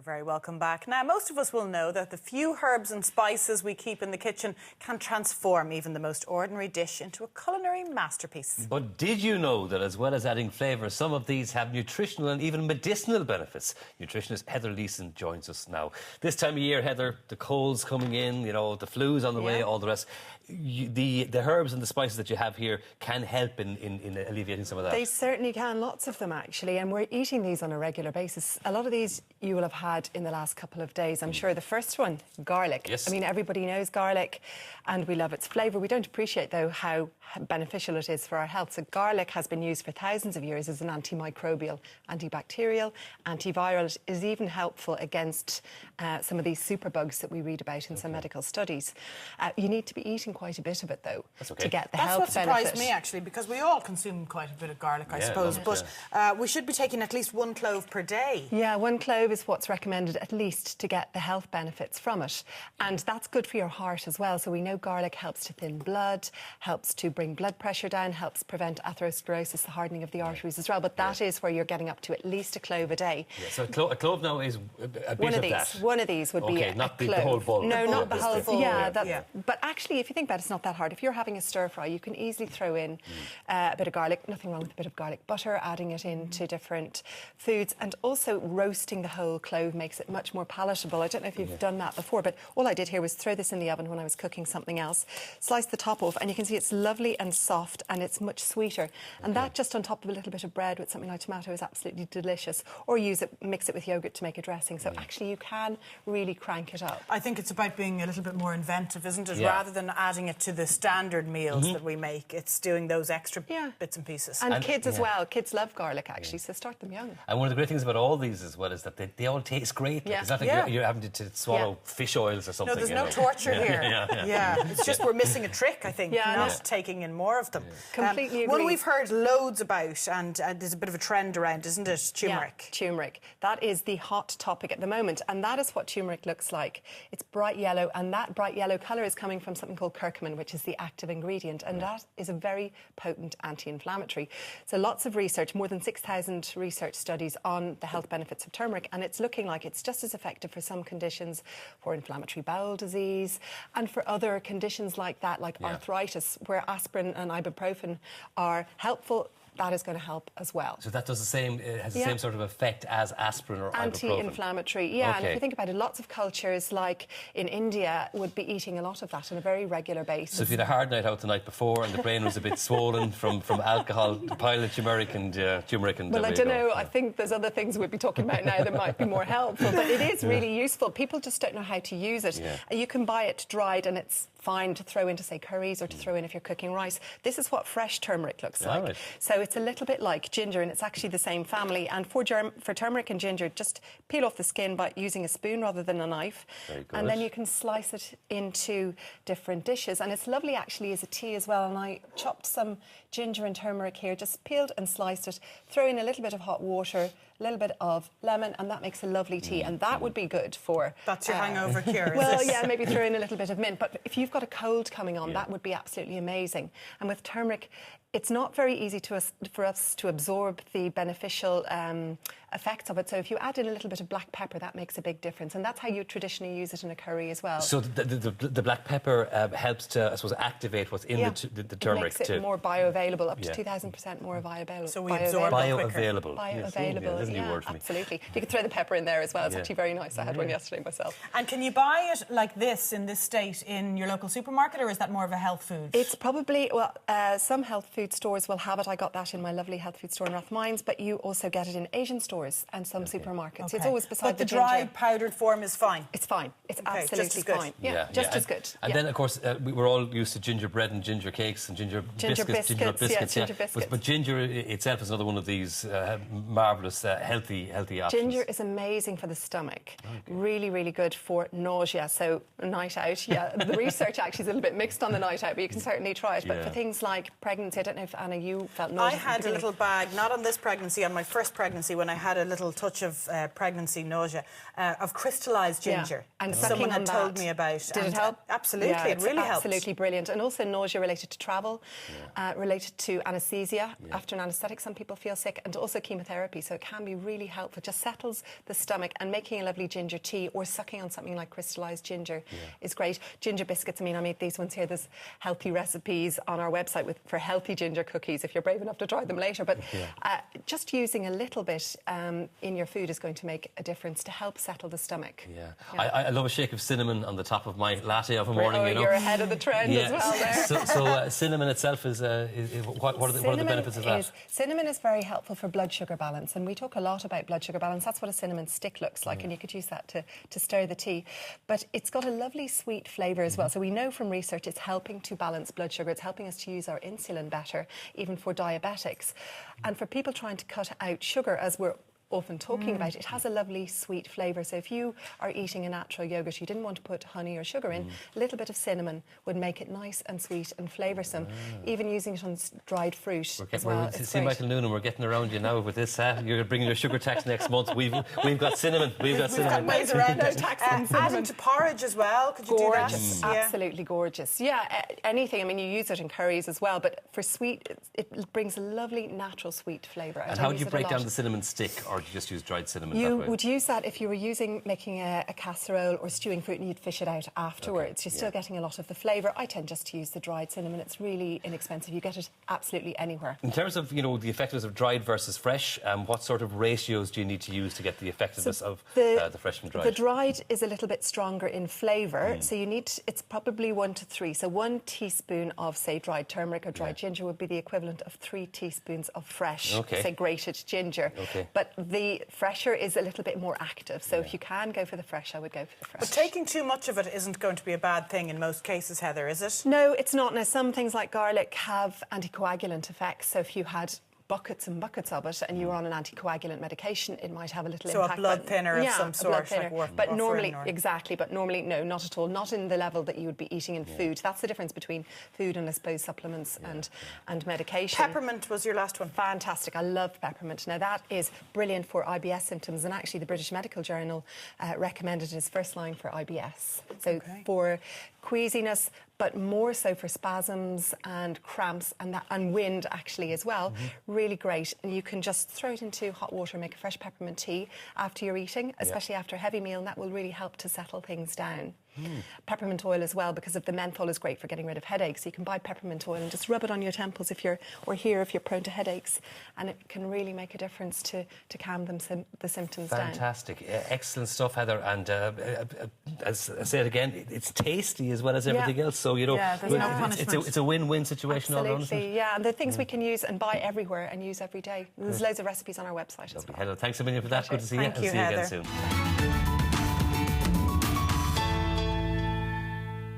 very welcome back. Now, most of us will know that the few herbs and spices we keep in the kitchen can transform even the most ordinary dish into a culinary masterpiece. But did you know that as well as adding flavour, some of these have nutritional and even medicinal benefits? Nutritionist Heather Leeson joins us now. This time of year, Heather, the cold's coming in, you know, the flu's on the way, all the rest. The herbs and the spices that you have here can help in alleviating some of that. They certainly can, lots of them actually, and we're eating these on a regular basis. A lot of these you will have had in the last couple of days. I'm sure the first one, garlic. Yes. I mean, everybody knows garlic and we love its flavour. We don't appreciate, though, how beneficial it is for our health. So garlic has been used for thousands of years as an antimicrobial, antibacterial, antiviral. It is even helpful against some of these superbugs that we read about in some medical studies. You need to be eating quite a bit of it, though, to get the health benefit. That's what surprised me, actually, because we all consume quite a bit of garlic, I suppose. But we should be taking at least 1 clove per day. Yeah, 1 clove is what's recommended at least to get the health benefits from it. And that's good for your heart as well. So we know garlic helps to thin blood, helps to bring blood pressure down, helps prevent atherosclerosis, the hardening of the arteries as well. But that is where you're getting up to at least 1 clove a day. Yeah, so a clove now is a bit one of these. that. One of these would be not a the clove. whole bulb. No, not the whole bulb. Yeah. But actually, if you think about it, it's not that hard. If you're having a stir fry, you can easily throw in a bit of garlic. Nothing wrong with a bit of garlic butter, adding it into different foods. And also roasting the whole clove makes it much more palatable. I don't know if you've done that before, but all I did here was throw this in the oven when I was cooking something else, slice the top off, and you can see it's lovely and soft and it's much sweeter. And that just on top of a little bit of bread with something like tomato is absolutely delicious. Or mix it with yogurt to make a dressing. So actually you can really crank it up. I think it's about being a little bit more inventive, isn't it? Rather than adding it to the standard meals that we make, it's doing those extra bits and pieces. And kids as well. Kids love garlic, actually, so start them young. And one of the great things about all these as well is that they all taste great. Like, it's not like you're having to swallow fish oils or something. No, there's no torture here. It's just we're missing a trick, I think, not taking in more of them. Completely agree. One we've heard loads about, and there's a bit of a trend around, isn't it? Turmeric. Yeah, turmeric. That is the hot topic at the moment, and that is what turmeric looks like. It's bright yellow, and that bright yellow colour is coming from something called curcumin, which is the active ingredient, and that is a very potent anti-inflammatory. So lots of research, more than 6,000 research studies on the health benefits of turmeric, and it's looking like it's just as effective for some conditions, for inflammatory bowel disease, and for other conditions like that, like arthritis, where aspirin and ibuprofen are helpful. That is going to help as well. So that does the same, has the same sort of effect as aspirin or ibuprofen? Anti-inflammatory, and if you think about it, lots of cultures, like in India, would be eating a lot of that on a very regular basis. So if you had a hard night out the night before and the brain was a bit swollen from alcohol, pile of turmeric and well, I don't know. I think there's other things we'd be talking about now that might be more helpful, but it is really useful. People just don't know how to use it. You can buy it dried, and it's fine to throw into, say, curries, or to throw in if you're cooking rice. This is what fresh turmeric looks like. Right. So it's a little bit like ginger, and it's actually the same family. And for turmeric and ginger, just peel off the skin by using a spoon rather than a knife. Very good. And then you can slice it into different dishes. And it's lovely, actually, as a tea as well. And I chopped some ginger and turmeric here, just peeled and sliced it, throw in a little bit of hot water, a little bit of lemon, and that makes a lovely tea. And that would be good for... That's your hangover cure, well, yeah, maybe throw in a little bit of mint. But if you've got a cold coming on, that would be absolutely amazing. And with turmeric, it's not very easy for us to absorb the beneficial effects of it. So if you add in a little bit of black pepper, that makes a big difference. And that's how you traditionally use it in a curry as well. So the black pepper helps to, I suppose, activate what's in the turmeric. It makes it more bioavailable, up to 2,000% more bioavailable. So we absorb bioavailable. Bioavailable, that's a new word for me. Absolutely. You could throw the pepper in there as well. It's actually very nice. I had one yesterday myself. And can you buy it like this, in this state, in your local supermarket, or is that more of a health food? It's probably, well, some health food stores will have it. I got that in my lovely health food store in Rathmines, but you also get it in Asian stores and some supermarkets. It's always beside the ginger. But the dried, powdered form is fine? It's fine. It's absolutely fine. Just as good. And then, of course, we're all used to gingerbread and ginger cakes and ginger biscuits. But ginger itself is another one of these marvellous, healthy options. Ginger is amazing for the stomach. Really, really good for nausea. So, night out, the research actually is a little bit mixed on the night out, but you can certainly try it. But for things like pregnancy, I don't know if, Anna, you felt nausea had a little bag, not on this pregnancy, on my first pregnancy, when I had a little touch of pregnancy nausea, of crystallised ginger. Yeah. And someone had told me about. Did it help? Absolutely, yeah, it really helped. Absolutely brilliant. And also nausea related to travel, related to anaesthesia. After an anaesthetic, some people feel sick, and also chemotherapy. So it can be really helpful. It just settles the stomach, and making a lovely ginger tea or sucking on something like crystallised ginger is great. Ginger biscuits, I mean, I made these ones here. There's healthy recipes on our website for healthy ginger cookies if you're brave enough to try them later. But just using a little bit in your food is going to make a difference to help settle the stomach. I love a shake of cinnamon on the top of my latte of a morning. You know, you're ahead of the trend as well there. So cinnamon itself is what are the benefits of that? Cinnamon is very helpful for blood sugar balance, and we talk a lot about blood sugar balance. That's what a cinnamon stick looks like, and you could use that to stir the tea. But it's got a lovely sweet flavour as well. So we know from research it's helping to balance blood sugar. It's helping us to use our insulin better, even for diabetics. And for people trying to cut out sugar, as we're often talking about, it has a lovely sweet flavour. So if you are eating a natural yoghurt, you didn't want to put honey or sugar in, a little bit of cinnamon would make it nice and sweet and flavoursome. Even using it on dried fruit as well. See, Michael Noonan, we're getting around you now with this. You're bringing your sugar tax next month. We've got cinnamon. We've got cinnamon. Ways around no tax on cinnamon. Add into porridge as well. Could you gorgeous, do that? Absolutely gorgeous. Yeah, anything. I mean, you use it in curries as well, but for sweet, it brings a lovely natural sweet flavour. And how do you break down the cinnamon stick, or do you just use dried cinnamon? You would use that if you were making a casserole or stewing fruit, and you'd fish it out afterwards. You're still getting a lot of the flavour. I tend just to use the dried cinnamon. It's really inexpensive. You get it absolutely anywhere. In terms of, you know, the effectiveness of dried versus fresh, what sort of ratios do you need to use to get the effectiveness of the fresh and dried? The dried is a little bit stronger in flavour, so you need, it's probably 1 to 3. So 1 teaspoon of, say, dried turmeric or dried ginger would be the equivalent of 3 teaspoons of fresh, say, grated ginger. But the fresher is a little bit more active, so if you can go for the fresh, I would go for the fresh. But taking too much of it isn't going to be a bad thing in most cases, Heather, is it? No, it's not. Now, some things like garlic have anticoagulant effects, so if you had buckets and buckets of it and you were on an anticoagulant medication, it might have a little impact. So a blood thinner of some sort, but normally, no, not at all. Not in the level that you would be eating in food. That's the difference between food and, I suppose, supplements and medication. Peppermint was your last one. Fantastic. I love peppermint. Now, that is brilliant for IBS symptoms, and actually the British Medical Journal recommended it as first line for IBS. So for queasiness, but more so for spasms and cramps and wind actually as well. Really great. And you can just throw it into hot water, make a fresh peppermint tea after you're eating, especially after a heavy meal, and that will really help to settle things down. Peppermint oil as well, because of the menthol, is great for getting rid of headaches. So you can buy peppermint oil and just rub it on your temples if you're prone to headaches, and it can really make a difference to calm the symptoms down. Fantastic. Excellent stuff, Heather. And as I say it again, it's tasty as well as everything else. So, you know, it's a win-win situation all around. Absolutely, yeah. And the things we can use and buy everywhere and use every day. There's loads of recipes on our website as well. Heather, thanks a million for that. Good to see you. Thank you, and see you again soon.